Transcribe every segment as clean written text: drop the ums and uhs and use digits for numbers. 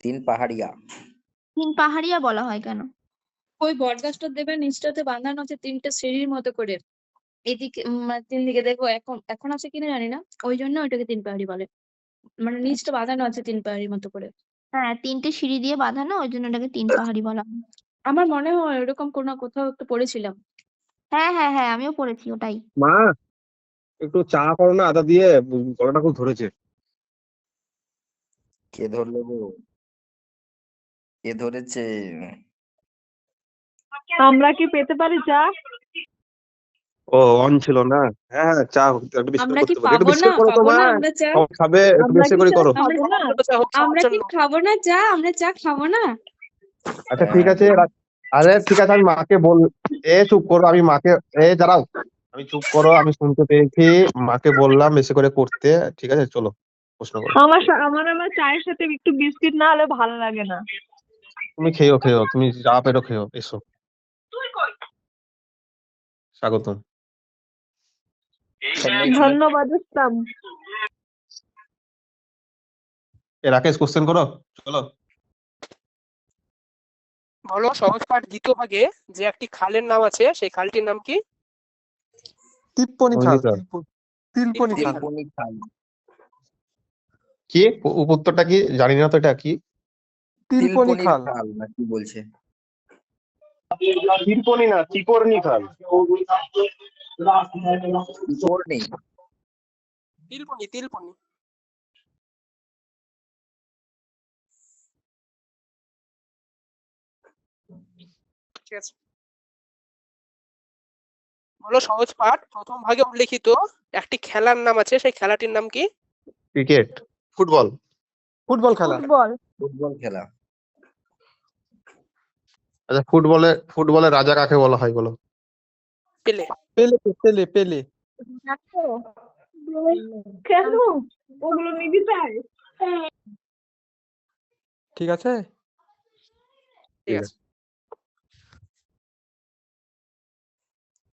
তিন পাহাড়িয়া। তিন পাহাড়িয়া বলা হয় কেন? ওই বটগাছটা দেবে নিচটাতে বাঁধানো আছে তিনটে সিঁড়ির মতো করে, এদিকে তিন দিকে দেখো, এখন আছে কিনা জানি না, ওই জন্য ওইটাকে তিন পাহাড়ি বলে, মানে নিচটা বাঁধানো আছে তিন পাহাড়ির মতো করে। হ্যাঁ, তিনটে সিঁড়ি দিয়ে বাঁধানো, ওই জন্য এটাকে তিন পাহাড়ি বলা হয়। আমার মনে হয় এরকম কোনো কোথাও একটু পড়েছিলাম। হ্যাঁ হ্যাঁ হ্যাঁ, আমিও পড়েছি ওটাই। মা একটু চা করো না আদা দিয়ে, গলাটা খুব ধরেছে। কে ধরলো গো? কে ধরেছে? আমরা কি পেতে পারি চা? ও অন ছিল না। হ্যাঁ হ্যাঁ, চা একটু বেশি আমরা করে কি করতে পারি, একটু পাবো বেশি না, করে করো তো পাবো মা। না আমরা চা? সব খাবে, একটু আমরা বেশি কি করে চা করো। খাবো না? আমরা কি খাবো না চা? আমরা চা খাবো না? আচ্ছা ঠিক আছে, আরে ঠিক আছে, আমি মাকে চুপ করো, আমি মাকে দাঁড়াও, আমি চুপ করো, আমি শুনতে পেয়েছি, মাকে বললাম বেশি করে করতে। ঠিক আছে চলো প্রশ্ন করো। আমার চায়ের সাথে একটু বিস্কিট না হলে ভালো লাগে না। তুমি খেয়েও, তুমি যা পেরো খেয়েও, এসো। স্বাগতম। ধন্যবাদ ইসলাম। রাকেশ কোশ্চেন করো, চলো। বলো সহজ পাঠ দ্বিতীয় ভাগে যে একটি খালের নাম আছে সেই খালটির নাম কি? তিপ্পনি খাল। অনিতা। তিলপনি খাল। তিলপনি খাল। কি উত্তরটা কি জানি না তো, এটা কি? তিলপনি তিলপনির খাল। খাল না কি বলছে? তিলপনি না, তিপর্নি খাল। তিলপনি। তিলপনি তিলপনি। ঠিক আছে, বলো সহজ পাঠ প্রথম ভাগে উল্লেখিত একটি খেলার নাম আছে সেই খেলাটির নাম কি? Cricket, football. ফুটবল খেলা। ফুটবল খেলা। আচ্ছা ফুটবলের রাজা কাকে বলা হয় বলো? পেলে। পেলে পেলে পেলে। কেন ওগুলো নিবি চাই? ঠিক আছে। ঠিক আছে,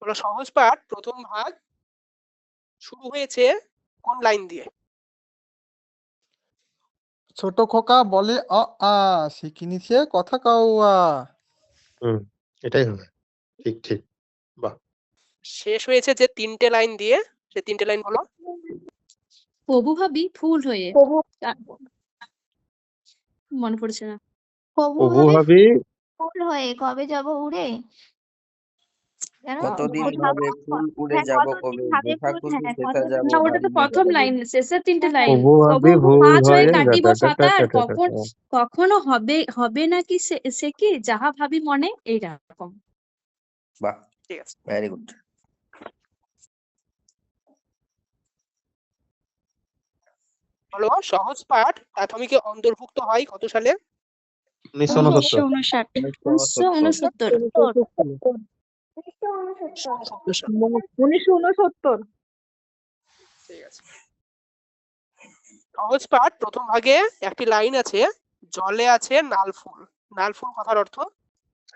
বলো সহজ পাঠ প্রথম ভাগ শুরু হয়েছে কোন লাইন দিয়ে? ছোট খোকা বলে অ আ, শিখে নিছে কথা কাউয়া। এটাই হবে। ঠিক ঠিক, বাহ। শেষ হয়েছে যে তিনটে লাইন দিয়ে, সে তিনটে লাইন বলো। প্রভু ভাবি ফুল হয়ে, মনে পড়ছে না। প্রভু ভাবি ফুল হয়ে কবে যাব উড়ে, জানো? কতদিন কোথাও ভাবে ফুল উড়ে হ্যাঁ, যাব কতদিন কবে, ভাবে দেখা ফুল, খুশি হ্যাঁ, দেখা কতদিন যাব না, ওটা তো বাড়ি প্রথম যাবে। লাইন, শেষের তিনটে লাইন। প্রভু ভাবি প্রভু ভুল মাছ হয়ে হয়ে কাটিব গেছে। সাঁতার, কখনো হবে হবে নাকি সে কি যাহা ভাবি মনে, এইরকম। বাহ, ঠিক আছে, ভেরি গুড। বলো সহজ পাঠ প্রাথমিকে অন্তর্ভুক্ত হয় কত সালে? 1969। 1969। 1969। ঠিক আছে, সহজ পাঠ প্রথম ভাগে একটি লাইন আছে, জলে আছে নাল ফুল। নাল ফুল কথার অর্থ?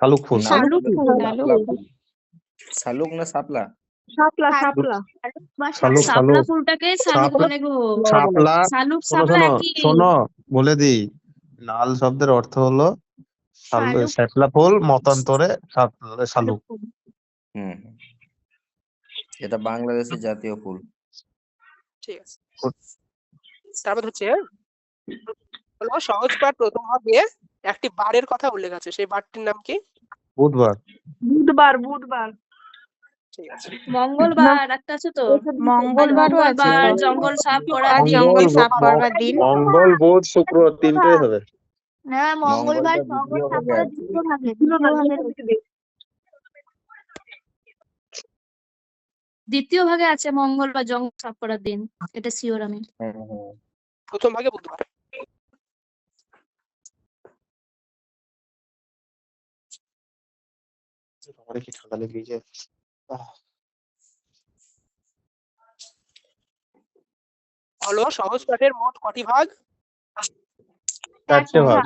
শালুক ফুল। শালুক ফুল। শালুক না শাপলা? শাপলা। শালুক শাপলা ফুলটাকে শালুক শাপলা- বলে গো। শাপলা। শালুক শোনো শাপলা শোনো একই। শোনো, বলে দিই, নাল শব্দের অর্থ হলো শালুক। শ্যাপলা ফুল, মতান্তরে শালুক। হুম, এটা বাংলাদেশের জাতীয় ফুল। ঠিক আছে, তারপর হচ্ছে বলো সহজ পাঠ প্রথম ভাগে একটি বারের কথা উল্লেখ আছে, সেই বারটির নাম কি? বুধবার। বুধবার। ঠিক আছে, মঙ্গলবার একটা আছে তো, মঙ্গলবারও আছে। মঙ্গলবার জঙ্গল সাফ করার আর দিন। জঙ্গল সাফ করবার দিন। মঙ্গল, বুধ, শুক্র, তিনটেই হবে। না, মঙ্গলবার মঙ্গলবার জঙ্গল দ্বিতীয় সাফ ভাগে করার আছে। দ্বিতীয় ভাগে, দ্বিতীয় ভাগে দ্বিতীয় ভাগে আছে মঙ্গলবার জঙ্গল সাফ করার দিন, এটা শিওর আমি। প্রথম ভাগে বুধবার। আমার কি ঠান্ডা লেগে গেছে। বলো সহজ পাঠের মোট কটি ভাগ? 4টে ভাগ।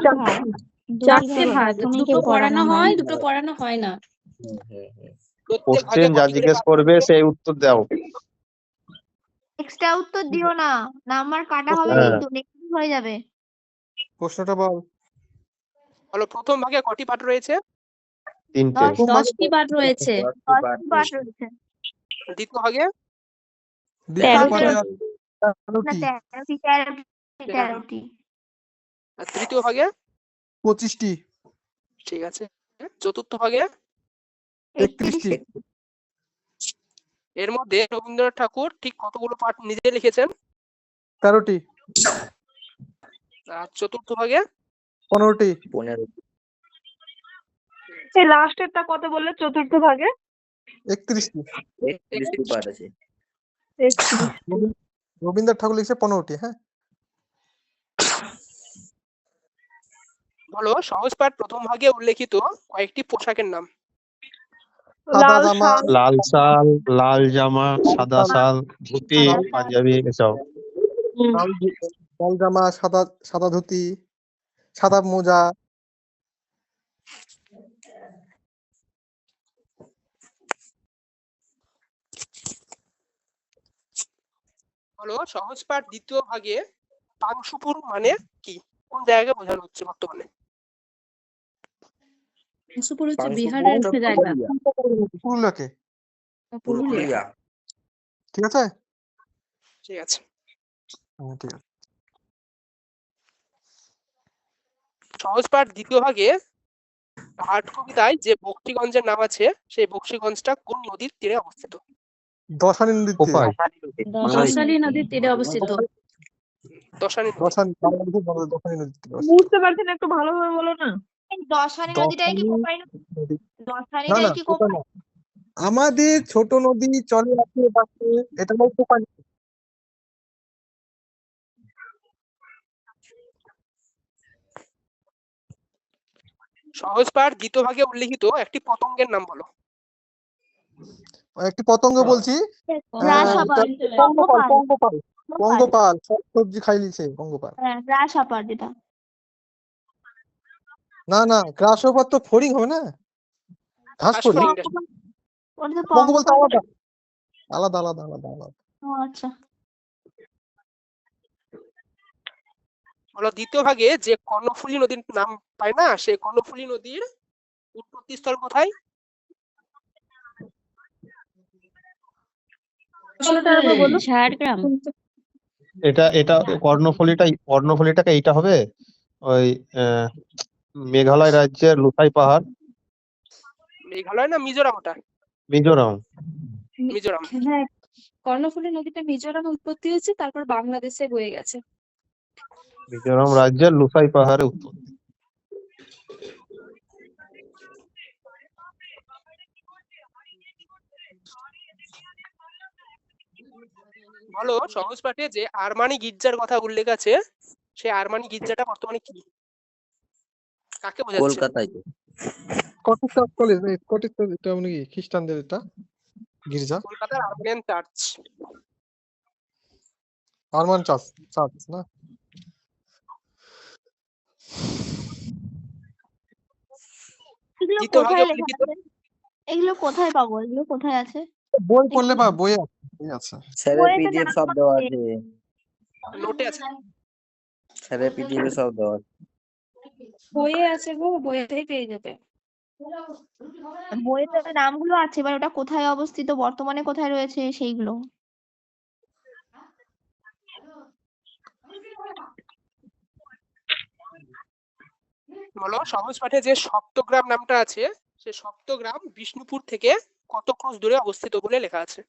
চারটে ভাগ, দুটো পড়ানো হয়, দুটো পড়ানো হয় না। প্রত্যেক ভাগে কোশ্চেন যা কটি করে জিজ্ঞেস ভাগ? করবে সেই উত্তর দাও। এক্সট্রা উত্তর দিও না, নাম্বার কাটা হবে হ্যাঁ। কিন্তু নেক্সট হয়ে যাবে। প্রশ্নটা বল। বলো প্রথম ভাগে কটি পাঠ রয়েছে? তিনটে। 10টি পাঠ রয়েছে। 10টি পাঠ রয়েছে। দ্বিতীয় ভাগে? দ্বিতীয় তেরোটি। পাঠে না 13টি, 13টি। আর তৃতীয় ভাগে? 25টি, ঠিক আছে। চতুর্থ ভাগে? 31টি, এর মধ্যে রবীন্দ্রনাথ ঠাকুর ঠিক কতগুলো পাঠ নিজে লিখেছেন? 13টি, আর চতুর্থ ভাগে? 15টি, 15 এই লাস্টেরটা কত বললে চতুর্থ ভাগে? 31টি। 31টি পাঠ আছে। 31। রবীন্দ্রনাথ ঠাকুর লিখছে 15টি। হ্যাঁ, বলো সহজ পাঠ প্রথম ভাগে উল্লেখিত কয়েকটি পোশাকের নাম। সাদা লাল জামা, শাল, লাল শাল, লাল জামা, সাদা শাল, ধুতি, পাঞ্জাবি এসব। লাল জামা, সাদা ধুতি, সাদা মোজা। বলো সহজ পাঠ দ্বিতীয় ভাগে পাংশুপুর মানে কি? কোন জায়গায় বোঝানো হচ্ছে বর্তমানে? পাংশুপুর হচ্ছে পাংশুপুর বিহারের হচ্ছে একটা জায়গা। পুরুলিয়াকে। পুরুলিয়া। পুরুলিয়া। ঠিক আছে? ঠিক আছে। ঠিক আছে। সহজ পাঠ দ্বিতীয় ভাগে পাঠ কবিতায় যে বকশীগঞ্জের নাম আছে সেই বকশীগঞ্জটা কোন নদীর তীরে অবস্থিত? দশানী নদীর তীরে। কোপাই। দশালী নদীর তীরে অবস্থিত। দশানী নদী। দশানী, বাংলাদেশের দশানী নদীর তীরে অবস্থিত। বুঝতে পারছি না, একটু ভালোভাবে বলো না। এই দশানী নদীটাই কি কোপাই নদী? নদী। না দশানীটাই না, কি কোপা কোপাই? না। আমাদের ছোট নদী চলে আছে পাশে, এটা হলো কোপা নদী। সহজ পাঠ দ্বিতীয় ভাগে উল্লেখিত একটি পতঙ্গের নাম বলো। একটি পতঙ্গ বলছি, গ্রাসহপার। পঙ্গপাল, পঙ্গপাল। পঙ্গপাল সবজি খাই লিছে পঙ্গপাল। হ্যাঁ, গ্রাসহপার যেটা। না না, গ্রাসহপার তো ফড়িং হবে না, ঘাস ফড়িং। ঘাসফড়িং। ওটা তো পঙ্গপাল তো পঙ্গপাল। আলাদা আলাদা আলাদা আলাদা আলাদা। ও আচ্ছা। বলো দ্বিতীয় ভাগে যে কর্ণফুলী নদীর নাম পায় না সেই কর্ণফুলী নদীর উৎপত্তি স্থল কোথায়? ঝাড়গ্রাম। এটা কর্ণফুলীটাকে এইটা হবে ওই মেঘালয় রাজ্যের লুসাই পাহাড়, মেঘালয় না মিজোরাম? ওটা মিজোরাম। মিজোরাম। হ্যাঁ, কর্ণফুলী নদীটা মিজোরামে উৎপত্তি হয়েছে, তারপর বাংলাদেশে বয়ে গেছে। মিজোরাম রাজ্যের লুসাই পাহাড়ে উৎপত্তি। বলো সহজ পাঠে যে আরমানি গির্জার কথা উল্লেখ আছে সেই আরমানি গির্জাটা বর্তমানে কি? কাকে বোঝাচ্ছে? কলকাতায় তো। স্কটিশ কলেজ, স্কটিশ এটা মানে কি খ্রিস্টানদের এটা গির্জা, কলকাতার আর্মেনিয়ান চার্চ। আরমান চার্চ না? এগুলো দ্বিতীয় ভাগে কোথায় লেখা উল্লেখিত আছে? এগুলো কোথায় পাবো? এগুলো কোথায় আছে? বই পড়লে বা বই আছে। স্যারের বইতে পিডিএফ জানা সব দেওয়া আছে। আছে। নোটে আছে। স্যারের পিডিএফ সব দেওয়া আছে। বইয়ে আছে গো, বইয়েতেই পেয়ে যাবে। বইতে নামগুলো আছে, এবার ওটা কোথায় অবস্থিত, বর্তমানে কোথায় রয়েছে সেইগুলো। বলো সহজ পাঠে যে সপ্তগ্রাম নামটা আছে সেই সপ্তগ্রাম বিষ্ণুপুর থেকে কত ক্রোশ দূরে অবস্থিত বলে লেখা আছে?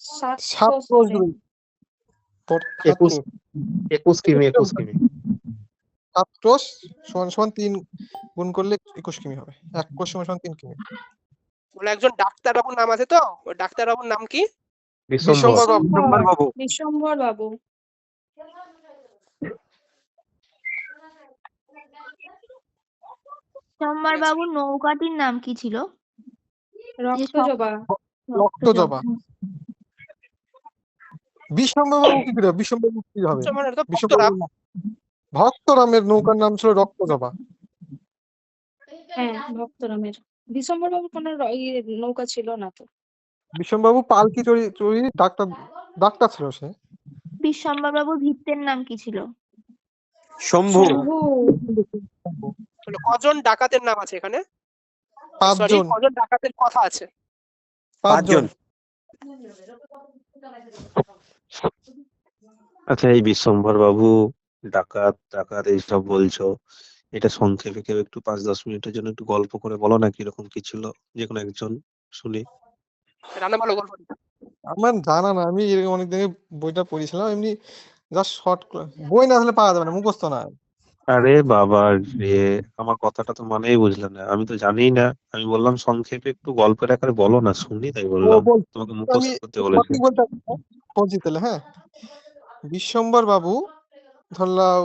7 7 ক্রোশ ক্রোশ দূরে। দূরে। 21 কিমি 7 ক্রোশ সমান 3 গুণ করলে 21 কিমি হবে। 1 ক্রোশ সমান 3 কিমি। বলে একজন ডাক্তার বাবুর নাম আছে তো, ওই ডাক্তার বাবুর নাম কি? বিশ্বম্বর বাবু। বিশ্বম্বর বাবু। সোমবার বাবুর নৌকাটির নাম কি ছিল? রক্তজবা। রক্তজবা। বিশ্বম্বর বাবু কি করে? বিশ্বম্বর বাবু কি হবে? মানে তো বিশ্বম্বর ভক্তরাম। ভক্তরামের নৌকার নাম ছিল রক্তজবা। হ্যাঁ, ভক্তরামের। বিশ্বম্বর বাবুর কোনো নৌকা ছিল না তো। বিশ্বম্বর বাবু পালকি চড়ি ডাক্তার ছিল সে। বিশ্বম্বর বাবুর ভৃত্যের নাম কি ছিল? শম্ভু। শম্ভু। কজন ডাকাতের নাম আছে এখানে? সরি, 5 জন। কজন ডাকাতের কথা আছে? 5 জন। আচ্ছা, এই বিশ্বম্ভর বাবু ডাকাত ডাকাত এইসব বলছো, এটা সংক্ষেপে কেউ একটু 5-10 মিনিটের জন্য একটু গল্প করে বলো না, কিরকম কি ছিল, যে কোনো একজন শুনি। রান্না ভালো গল্প। আমার জানা না, আমি এরকম অনেক দিন আগে বইটা পড়েছিলাম, এমনি জাস্ট শর্ট বই না হলে পাওয়া যাবে না, মুখস্থ না। আরে বাবা রে, আমার কথাটা তো মানেই বুঝলে না, আমি তো জানি না। আমি বললাম সংক্ষেপে একটু গল্পের আকারে বলো না, শুনি, তাই ও বললাম। বলছি, তোমাকে আমি মুখস্থ করতে বলেছে। সঠিক বলতে বলছি তাহলে। হ্যাঁ, বিশ্বম্বর বাবু ধরলাও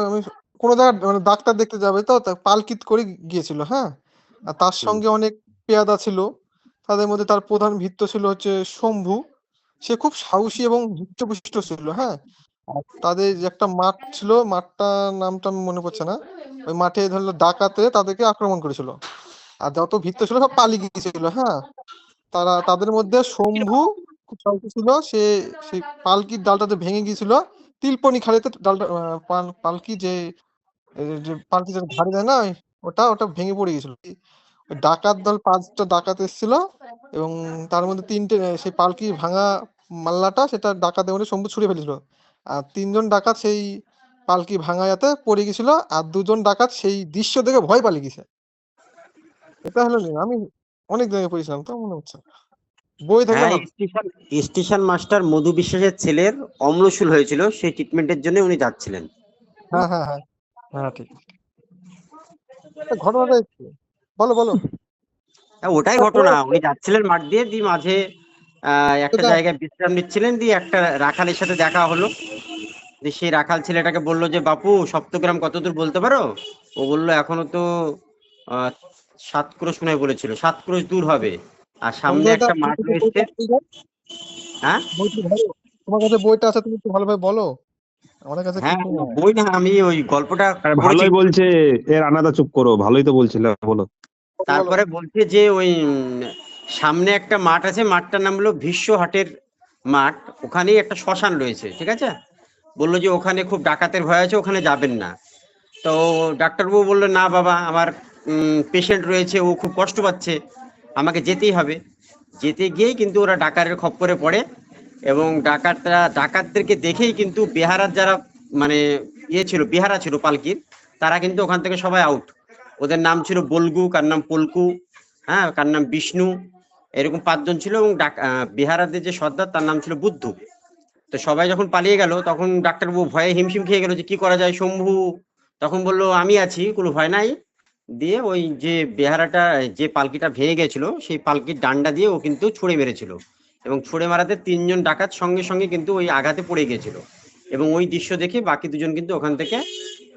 আমি কোনো জায়গায় মানে ডাক্তার দেখতে যাবে, তো তা পালকিত করে গিয়েছিল। হ্যাঁ, আর তার হুম। সঙ্গে অনেক পেয়াদা ছিল। তাদের মধ্যে তার প্রধান ভৃত্য ছিল হচ্ছে শম্ভু। সে খুব সাহসী এবং হৃষ্টপুষ্ট ছিল। হ্যাঁ, আর তাদের যে একটা মাঠ ছিল, মাঠটার নামটা আমি মনে পড়ছে না, ওই মাঠে ধরলো ডাকাতে তাদেরকে আক্রমণ করেছিল, আর যত ভৃত্য ছিল সব পালিয়ে গিয়েছিল। হ্যাঁ, তাদের মধ্যে শম্ভু খুব সাহসী ছিল। সে সেই পালকির ডালটাতে ভেঙে গিয়েছিল, তিলপনি খাড়িতে ডালটা পালকি যে পালকি যে ঘাড়ি দেয় না, ওটা ওটা ভেঙে পড়ে গেছিল। ওই ডাকাত দল 5টা ডাকাত এসেছিল, এবং তার মধ্যে 3টে সেই পালকি ভাঙা মাল্লাটা সেটা ডাকাতের মধ্যে শম্ভু ছুঁড়ে ফেলেছিল। আর 3জন ডাকাত সেই পালকি ভাঙায়াতে পড়ে গেছিল, আর 2জন ডাকাত সেই দৃশ্য দেখে ভয় পালিয়ে গেছে। এটা হলো আমি অনেক জায়গায় পড়েছিলাম, তো মনে হচ্ছে বই থাকলে হ্যাঁ, ভালো। স্টেশন মাস্টার মধু বিশ্বাসের ছেলের অম্লশূল হয়েছিল, সেই ট্রিটমেন্টের জন্য উনি যাচ্ছিলেন। হ্যাঁ হ্যাঁ হ্যাঁ হ্যাঁ, ঠিক। ঘটনাটা একটু বলো বলো। হ্যাঁ, ওটাই ঘটনা। উনি যাচ্ছিলেন মাঠ দিয়ে, দিয়ে মাঝে একটা সেটা জায়গায় বিশ্রাম নিচ্ছিলেন, দিয়ে একটা রাখালের সাথে দেখা হলো। দিয়ে সেই রাখাল ছেলেটাকে বললো যে, বাপু সপ্তগ্রাম কত দূর বলতে পারো? ও বললো এখনো তো 7 ক্রোশ মনে হয় বলেছিল, 7 ক্রোশ দূর হবে, আর সামনে সঞ্জয়দা, একটা মাঠ রয়েছে। হ্যাঁ বইটা ভালো, তোমার কাছে বইটা আছে, তুমি একটু ভালোভাবে বলো, আমাদের কাছে হ্যাঁ, কিছু নেই। বই না, আমি ওই গল্পটা আরে পড়েছি। ভালোই বলছে, এর আনাদা চুপ করো, ভালোই তো বলছিল, বলো। বলো। তারপরে বলছে যে ওই সামনে একটা মাঠ আছে, মাঠটার নাম হলো ভীষ্ম হাটের মাঠ, ওখানেই একটা শ্মশান রয়েছে, ঠিক আছে? বললো যে ওখানে খুব ডাকাতের ভয় আছে, ওখানে যাবেন না। তো ডাক্তারবাবু বললো, না বাবা, আমার পেশেন্ট রয়েছে, ও খুব কষ্ট পাচ্ছে, আমাকে যেতেই হবে। যেতে গিয়েই কিন্তু ওরা ডাকাতের খপ্পরে পড়ে, এবং ডাকাতদেরকে দেখেই কিন্তু বেহারার যারা মানে ছিল, বেহারা ছিল পালকির, তারা কিন্তু ওখান থেকে সবাই আউট। ওদের নাম ছিল বলগু, কার নাম পলকু, হ্যাঁ, কার নাম বিষ্ণু, এরকম 5 জন ছিল। এবং বিহারাদের যে সর্দার, তার নাম ছিল বুদ্ধু। তো সবাই যখন পালিয়ে গেল, তখন ডাক্তারবাবু ভয়ে হিমশিম খেয়ে গেল যে কি করা যায়। শম্ভু তখন বললো, আমি আছি, কোনো ভয় নাই। দিয়ে ওই যে বেহারাটা, যে পালকিটা ভেঙে গেছিল, সেই পালকির ডান্ডা দিয়ে ও কিন্তু ছুঁড়ে মেরেছিল, এবং ছুঁড়ে মারাতে 3 জন ডাকাত সঙ্গে সঙ্গে কিন্তু ওই আঘাতে পড়ে গিয়েছিল। এবং ওই দৃশ্য দেখে বাকি 2 জন কিন্তু ওখান থেকে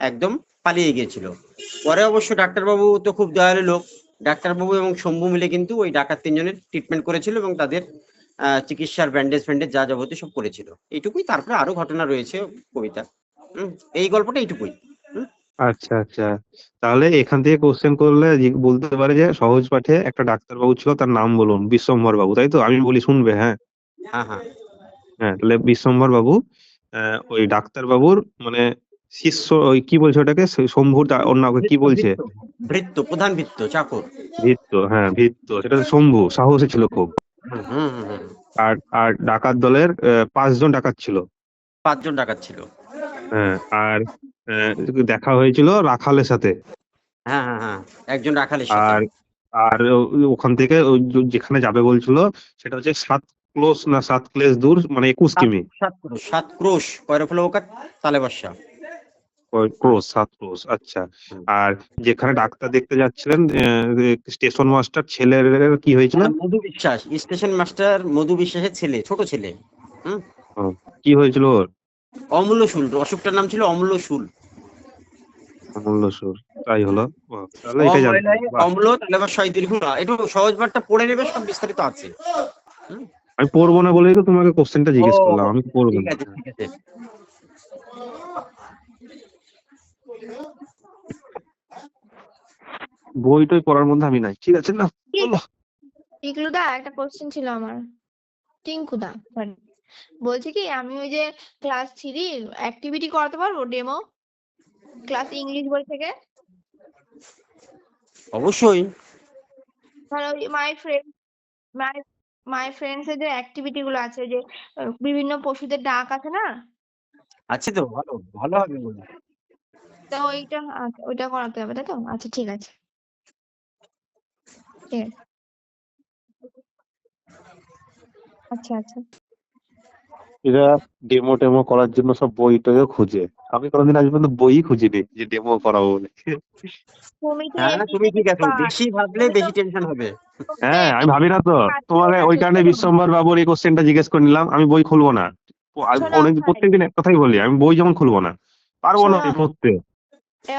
একদম পালিয়ে গিয়েছিল। পরে অবশ্য ডাক্তারবাবু তো খুব দয়ালু লোক, ডাক্তারবাবু এবং শম্ভু মিলে কিন্তু ওই ডাকাত 3 জনের ট্রিটমেন্ট করেছিল, এবং তাদের চিকিৎসার ব্যান্ডেজ ফ্যান্ডেজ যা যাবতীয় সব করেছিল। এইটুকুই। তারপরে আরো ঘটনা রয়েছে কবিতা। এই গল্পটা এইটুকুই। আচ্ছা আচ্ছা, তাহলে এখান থেকে কোশ্চেন করলে বলতে পারে যে সহজ পাঠে একটা ডাক্তারবাবু ছিল, তার নাম বলুন, বিশ্বম্ভর বাবু, তাই তো? আমি বলি, শুনবে? হ্যাঁ হ্যাঁ হ্যাঁ হ্যাঁ, তাহলে বিশ্বম্ভর বাবু ওই ডাক্তারবাবুর মানে শিষ্য, ওই কি বলছে ওটাকে, শম্ভুর অন্য কি বলছে, ভৃত্য, প্রধান ভৃত্য, চাকর। ভিত্ত, হ্যাঁ ভিত্ত, সেটা তো শম্ভু সাহসী ছিল খুব। হুম হুম হুম। আর আর ডাকাত দলের 5 জন ডাকাত ছিল। 5 জন ডাকাত ছিল। হ্যাঁ, আর আহ, দেখা হয়েছিল রাখালের সাথে। হ্যাঁ হ্যাঁ হ্যাঁ, একজন রাখালের সাথে। আর আর ওখান থেকে ওই যেখানে যাবে বলছিল, সেটা হচ্ছে 7 ক্লোস না 7 ক্লেস দূর, মানে 21 কিমি। 7 ক্রোশ কয়রা ফেলো ওকা তালে বর্ষা। ক্রোস, 7 ক্রোস, আচ্ছা। আর যেখানে ডাক্তার দেখতে যাচ্ছিলেন, স্টেশন মাস্টার ছেলের কি হয়েছিল? মধু বিশ্বাস, স্টেশন মাস্টার মধু বিশ্বাসের ছেলে, ছোট ছেলে। হুম। কি হয়েছিল ওর? অমূল্যশূল, অসুখটার নাম ছিল অমূল্যশূল। অমূল্যশূল, তাই হলো। তাহলে এটাই জানতে হবে। বাহ। অম্ল তাহলে আবার শয় দীর্ঘ না, একটু সহজ পাঠটা পড়ে নেবে, সব বিস্তারিত আছে। আমি পড়বো না বলেই তো তোমাকে কোশ্চেনটা জিজ্ঞেস করলাম, আমি পড়বো ঠিক না। আছে ঠিক আছে। বই টই পড়ার মধ্যে আমি নাই, ঠিক আছে না? বলো। টিকলুদা, একটা কোশ্চেন ছিল আমার। টিঙ্কুদা, sorry। বলছি কি, আমি ওই যে ক্লাস 3 অ্যাক্টিভিটি করাতে পারবো, ডেমো, ক্লাস ইংলিশ বই থেকে? অবশ্যই। ধরো my friend my my friends এর যে অ্যাক্টিভিটি গুলো আছে, যে বিভিন্ন পশুদের ডাক আছে না, আছে তো, ভালো ভালো হবে বলে। তো ওইটা আচ্ছা, ওইটা করাতে হবে তাই তো? আচ্ছা ঠিক আছে, ঠিক আছে। আচ্ছা আচ্ছা। এরা ডেমো টেমো করার জন্য সব বই টইও খুঁজে, আমি কোনোদিন আজ পর্যন্ত বই খুঁজিনি যে ডেমো করাবো বলে। তুমি কি হ্যাঁ তুমি এমনিতে ঠিক আছো, expert? বেশি ভাবলে তুমি তো বেশি টেনশন হবে। তুমি তো হ্যাঁ আমি ভাবি না তো, কাজ তোমাকে করে ওই কাজ কারণে করো। বিশ্বম্বর বাবুর এই কোশ্চেনটা জিজ্ঞেস করে নিলাম। আমি বই খুলবো না, শোনো অনেক অক্ষয়, প্রত্যেকদিন এক কথাই বলি, আমি বই যেমন খুলবো না, পারবো না শোনো এই মুহূর্তে।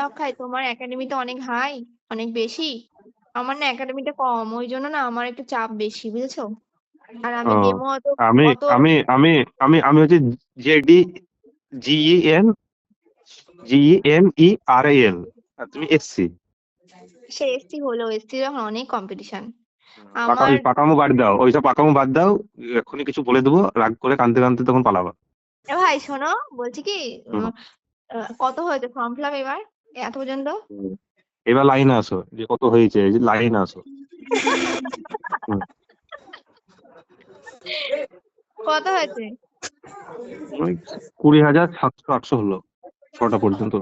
অক্ষয়, তোমার একাডেমিতে অনেক হাই, অনেক বেশি। আমার না একাডেমিটা কম, ওই জন্য না আমার একটু চাপ বেশি, বুঝেছো? আর আমি ও, ডেমো অত আমি অত আমি আমি আমি আমি হচ্ছে জেডি জিইএন জিএমইআরএল, আর তুমি এসসি। সে এসসি হলো, এসসি যখন অনেক কম্পিটিশন। পাকা আমার ওই পাকামো বাদ দাও, ওইসব পাকামো বাদ দাও, এক্ষুনি কিছু বলে দেবো, রাগ করে কাঁদতে কাঁদতে তখন পালাবা। ভাই শোনো, বলছি কি হুম, কত হয়েছে ফর্ম ফিল আপ এবার এত পর্যন্ত? হুম। এবার লাইনে আসো যে কত হয়েছে, এই যে লাইনে আসো। হুম, কত হয়েছে? ওই 20,700-800 হলো 6টা পর্যন্ত।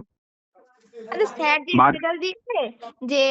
আরে স্যার যে বাদ স্ট্যাটাস দিয়েছে যে